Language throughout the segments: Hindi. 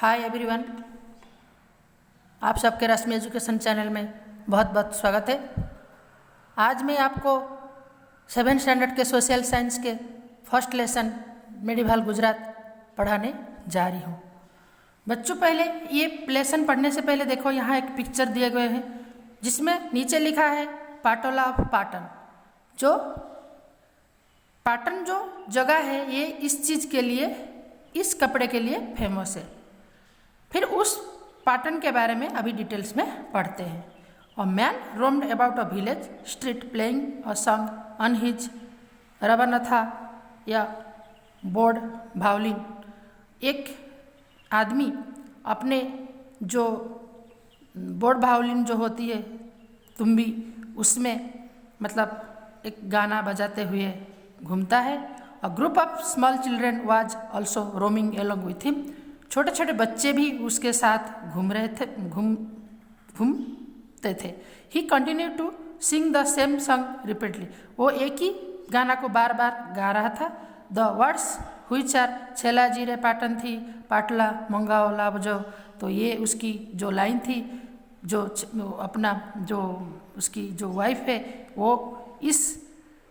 हाय एवरीवन, आप सबके रश्मि एजुकेशन चैनल में बहुत बहुत स्वागत है। आज मैं आपको 7th स्टैंडर्ड के सोशल साइंस के फर्स्ट लेसन मेडिवल गुजरात पढ़ाने जा रही हूँ। बच्चों, पहले ये लेसन पढ़ने से पहले देखो, यहाँ एक पिक्चर दिए गए हैं जिसमें नीचे लिखा है पाटोला ऑफ पाटन। पाटन जो जगह है ये इस चीज़ के लिए, इस कपड़े के लिए फेमस है। फिर उस पाटन के बारे में अभी डिटेल्स में पढ़ते हैं। A man roamed about a village street playing a song on his Ravanhatha या बोर्ड भावलिन। एक आदमी अपने जो बोर्ड भावलिन जो होती है तुम्बी, उसमें मतलब एक गाना बजाते हुए घूमता है। A group of small children was also roaming along with him. छोटे छोटे बच्चे भी उसके साथ घूमते थे। He continue to sing the same song repeatedly. वो एक ही गाना को बार बार गा रहा था। द वर्ड्स हुईच आर छेला जीरे पाटन थी पाटला मंगाओ लाभजो। तो ये उसकी जो लाइन थी, जो अपना जो उसकी जो वाइफ है वो इस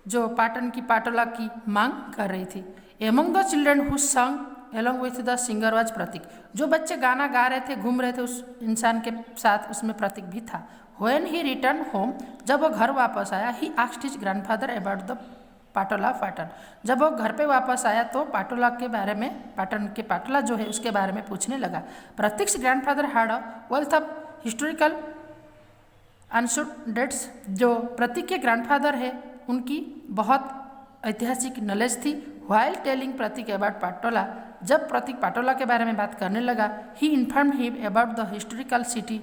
जो पाटन की पाटोला की मांग कर रही थी। Among the children who sang along with the singer was Pratik. जो बच्चे गाना गा रहे थे, घूम रहे थे, उस इंसान के साथ उसमें प्रतीक भी था। व्हेन ही रिटर्न होम, जब वो घर वापस आया, he asked his grandfather about the Patola Patan. जब वो घर पे वापस आया तो पाटोला के बारे में, पाटन के पाटोला जो है उसके बारे में पूछने लगा। Pratik's grandfather had a wealth of historical अनशूड। जो प्रतीक के ग्रैंडफादर है उनकी बहुत ऐतिहासिक नॉलेज थी। While telling Pratik about Patola, जब प्रतीक पाटोला के बारे में बात करने लगा, he informed him about the historical city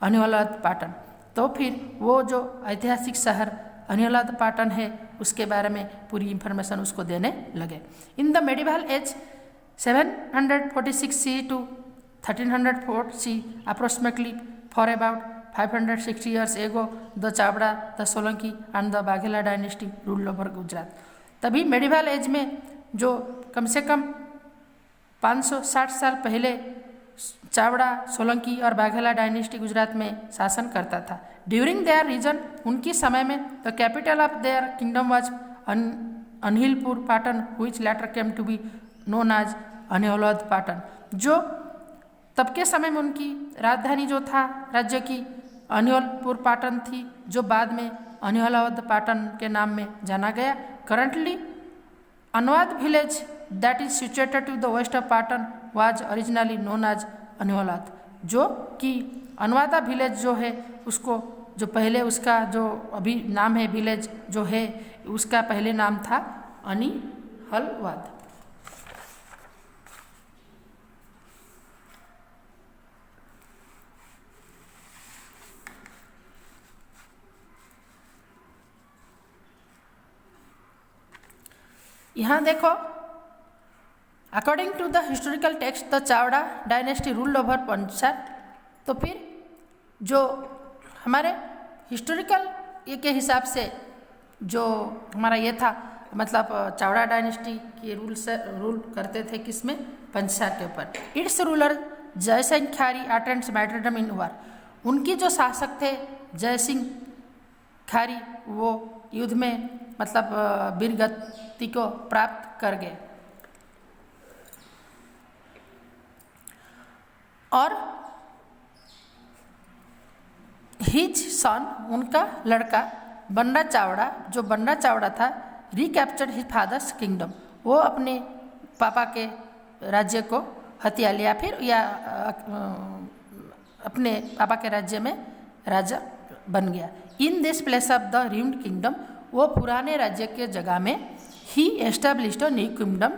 Anhilwad Patan. तो फिर वो जो ऐतिहासिक शहर अनियोलाद पाटन है उसके बारे में पूरी इंफॉर्मेशन उसको देने लगे। In the medieval age 746 C to 1304 C approximately for about 560 years ago, the Chavda, the Solanki and the Baghela dynasty rule over Gujarat. तभी मेडिवल एज में जो कम से कम 560 साल पहले चावड़ा, सोलंकी और बाघेला डायनेस्टी गुजरात में शासन करता था। ड्यूरिंग देयर रीजन, उनकी समय में, the capital of their kingdom was Anhilpur Patan, which later came to be known as Anhilwad Patan. जो तब के समय में उनकी राजधानी जो था राज्य की अनियोलपुर पाटन थी, जो बाद में अनियोलाद पाटन के नाम में जाना गया। Currently Anavada village that is situated to the west of Patan was originally known as Anhilwad. जो कि अनुवादा विलेज जो है उसको, जो पहले उसका जो अभी नाम है विलेज जो है, उसका पहले नाम था अनिहलवाद। यहाँ देखो, according to the historical text the Chavda dynasty ruled over Panchal. तो फिर जो हमारे हिस्टोरिकल ये के हिसाब से जो हमारा ये था, मतलब चावड़ा डायनेस्टी के रूल करते थे किसमें, पंचाल के ऊपर। Its ruler Jayashikhari attends martyrdom in war. उनकी जो शासक थे जयसिंह खारी, वो युद्ध में मतलब वीरगति को प्राप्त कर गए। और हिज सन, उनका लड़का बन्ना चावड़ा, जो बन्ना चावड़ा था, रिकैप्चर्ड हिज फादर्स किंगडम। वो अपने पापा के राज्य को हथिया लिया, फिर या अपने पापा के राज्य में राजा बन गया। In this place of the ruined kingdom, वो पुराने राज्य के जगह में ही एस्टेब्लिश्ड अ न्यू किंगडम,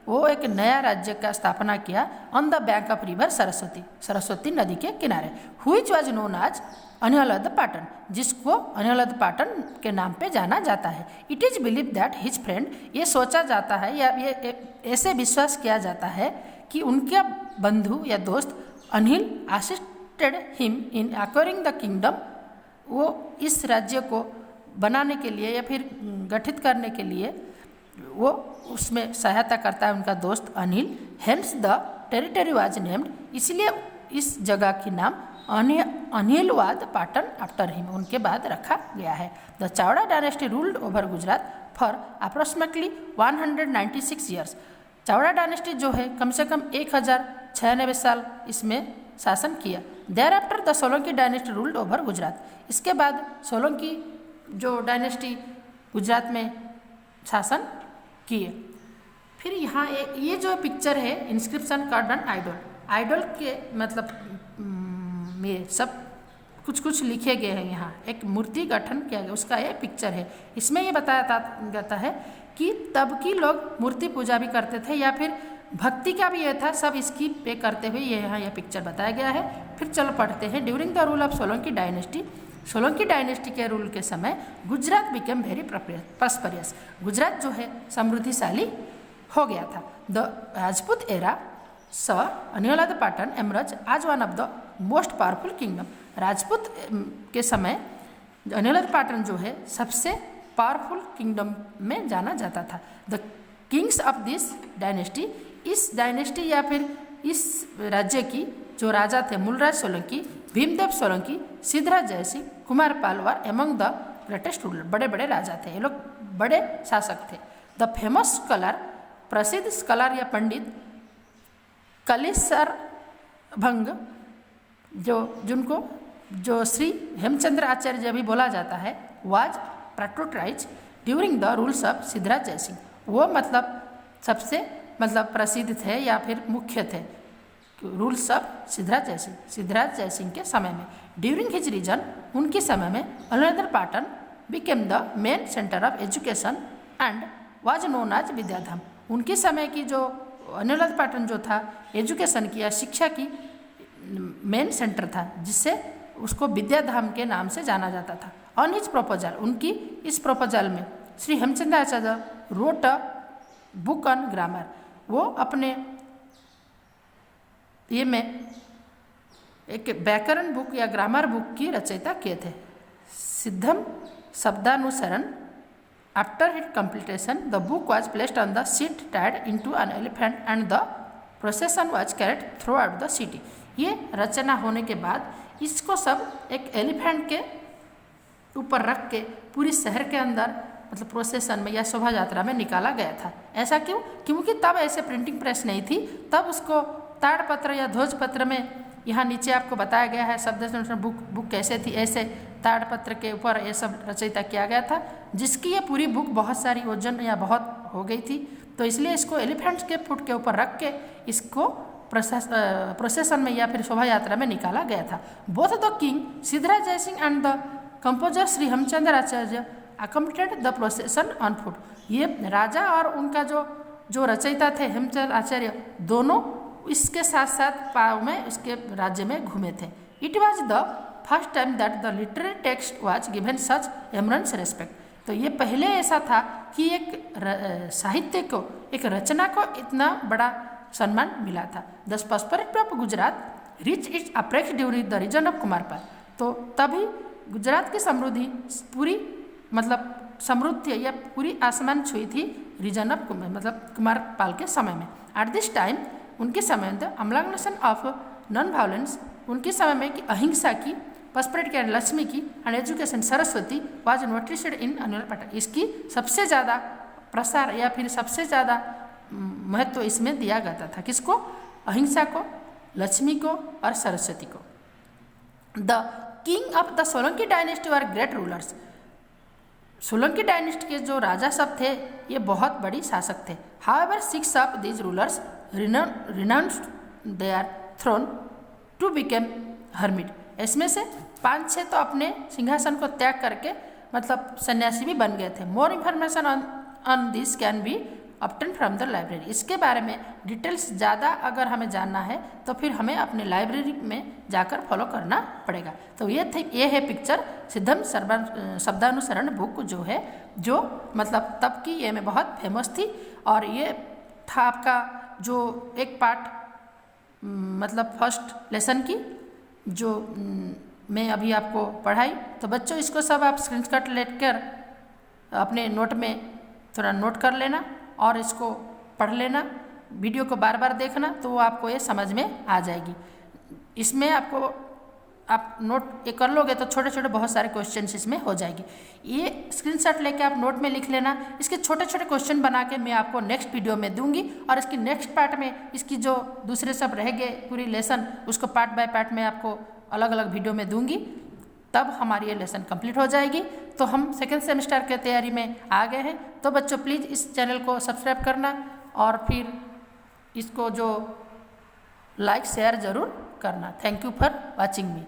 वो एक नया राज्य का स्थापना किया। On the bank of river Saraswati, Saraswati नदी के किनारे। Which was known as Anhilwad Patan, जिसको अनियोलाद पाटन के नाम पे जाना जाता है। It is believe that his friend, ये सोचा जाता है या ये ऐसे विश्वास किया जाता है कि उनके बंधु या दोस्त Anil assisted him in acquiring the kingdom. वो इस राज्य को बनाने के लिए या फिर गठित करने के लिए वो उसमें सहायता करता है उनका दोस्त Anil. Hence the territory was named, इसलिए इस जगह की नाम अनिलवाद पाटन आफ्टर हिम, उनके बाद रखा गया है। The Chavda dynasty ruled over Gujarat for approximately 196 years. Chavda dynasty जो है कम से कम 1096 साल इसमें शासन किया। Thereafter the Solanki dynasty ruled over Gujarat, इसके बाद सोलंकी जो डायनेस्टी गुजरात में शासन किए। फिर यहाँ ये जो पिक्चर है inscription card and idol, idol के मतलब ये सब कुछ लिखे गए हैं। यहाँ एक मूर्ति गठन किया गया, उसका ये पिक्चर है। इसमें ये बताया जाता है कि तब की लोग मूर्ति पूजा भी करते थे या फिर भक्ति का भी ये था, सब इसकी पे करते हुए ये यहाँ यह पिक्चर बताया गया है। फिर चलो पढ़ते हैं। During the rule of Solanki dynasty, Solanki dynasty के रूल के समय गुजरात बिकेम वेरी प्रॉस्परियस, गुजरात जो है समृद्धिशाली हो गया था। द राजपूत एरा स अनिलवाद पाटन एमरज आज one of the most powerful kingdom, Rajput के समय अनिलवाद पाटन जो है सबसे पावरफुल किंगडम में जाना जाता था। The Kings of this dynasty, इस डायनेस्टी या फिर इस राज्य की जो राजा थे मूलराज सोलंकी, भीमदेव सोलंकी, सिद्धराज जयसिंह, कुमार पाल वर एमंग द ग्रेटेस्ट रूलर, बड़े बड़े राजा थे, ये लोग बड़े शासक थे। द फेमस स्कॉलर, प्रसिद्ध स्कॉलर या पंडित कलेसर भंग जिनको जो श्री हेमचंद्र आचार्य भी बोला जाता है, was patronised during the rules of Siddharaj Jaysinh, वो मतलब सबसे प्रसिद्ध थे या फिर मुख्य थे रूल्स ऑफ सिद्धराज जयसिंह के समय में। ड्यूरिंग हिज रीजन, उनके समय में Anhilwad Patan became the main centre of education and was known as Vidyadham, उनके समय की जो अनिलवाद पाटन जो था एजुकेशन की या शिक्षा की मेन सेंटर था, जिससे उसको विद्याधाम के नाम से जाना जाता था। ऑन हिज प्रपोजल, उनकी इस प्रपोजल में Shri Hemchandra Acharya wrote a book on grammar, वो अपने ये में एक व्याकरण बुक या ग्रामर बुक की रचयिता किए थे। Siddham Shabdanushasan, after it completion the book was placed on the seat tied into an elephant and the procession was carried throughout the city. ये रचना होने के बाद इसको सब एक एलिफेंट के ऊपर रख के पूरी शहर के अंदर प्रोसेसन में या शोभा यात्रा में निकाला गया था। ऐसा क्यों? क्योंकि तब ऐसे प्रिंटिंग प्रेस नहीं थी, तब उसको ताड़पत्र या ध्वज पत्र में, यहाँ नीचे आपको बताया गया है शब्द बुक कैसे थी, ऐसे ताड़पत्र के ऊपर ये सब रचयिता किया गया था, जिसकी ये पूरी बुक बहुत सारी वजन या बहुत हो गई थी, तो इसलिए इसको एलिफेंट्स के फुट के ऊपर रख के इसको प्रोसेसन में या फिर शोभा यात्रा में निकाला गया था। Both the king Siddharaj Jaysinh and the composer Shri Hemchandra Acharya accompanied the procession on foot, ये राजा और उनका जो रचयिता थे हेमचंद्र आचार्य, दोनों इसके साथ साथ पाव में इसके राज्य में घूमे थे। It was the first time that the literary text was given such immense respect, तो ये पहले ऐसा था कि एक साहित्य को, एक रचना को इतना बड़ा सम्मान मिला था। The prosperity of Gujarat reach its apex during the reign of Kumarpal, तो तभी गुजरात की समृद्धि पूरी समृद्ध थी या पूरी आसमान छुई थी रीजन ऑफ कुमारपाल के समय में। एट दिस टाइम, उनके समय में अमलाग्नेशन ऑफ नॉन वायलेंस, उनके समय में कि अहिंसा की, प्रॉस्पेरिटी एंड लक्ष्मी की, and education Saraswati was noticed in Anhilwad Patan, इसकी सबसे ज़्यादा प्रसार या फिर सबसे ज़्यादा महत्व इसमें दिया जाता था। किसको? अहिंसा को, लक्ष्मी को और सरस्वती को। The king of the Solanki dynasty were great rulers, Solanki dynasty के जो राजा सब थे ये बहुत बड़ी शासक थे। However 6 of these rulers renounced their throne to became hermit, इसमें से 5-6 तो अपने सिंहासन को त्याग करके सन्यासी भी बन गए थे। More information on this can be obtain from the library, इसके बारे में डिटेल्स ज़्यादा अगर हमें जानना है तो फिर हमें अपने लाइब्रेरी में जाकर फॉलो करना पड़ेगा। तो ये है पिक्चर सिद्धम शब्दानुसरण बुक जो है, जो तब की ये में बहुत फेमस थी, और ये था आपका जो एक पार्ट फर्स्ट लेसन की जो मैं अभी आपको पढ़ाई। तो बच्चों इसको सब आप स्क्रीनशॉट लेकर अपने नोट में थोड़ा नोट कर लेना और इसको पढ़ लेना। वीडियो को बार बार देखना, तो आपको ये समझ में आ जाएगी। इसमें आपको आप नोट ये कर लोगे तो छोटे छोटे बहुत सारे क्वेश्चन इसमें हो जाएगी। ये स्क्रीनशॉट लेके आप नोट में लिख लेना। इसके छोटे छोटे क्वेश्चन बना के मैं आपको नेक्स्ट वीडियो में दूंगी, और इसकी नेक्स्ट पार्ट में इसकी जो दूसरे सब रह गए पूरी लेसन, उसको पार्ट बाय पार्ट में आपको अलग अलग वीडियो में दूंगी। तब हमारी ये लेसन कंप्लीट हो जाएगी। तो हम सेकेंड सेमेस्टर के तैयारी में आ गए हैं। तो बच्चों प्लीज़ इस चैनल को सब्सक्राइब करना, और फिर इसको जो लाइक शेयर ज़रूर करना। Thank you for watching me.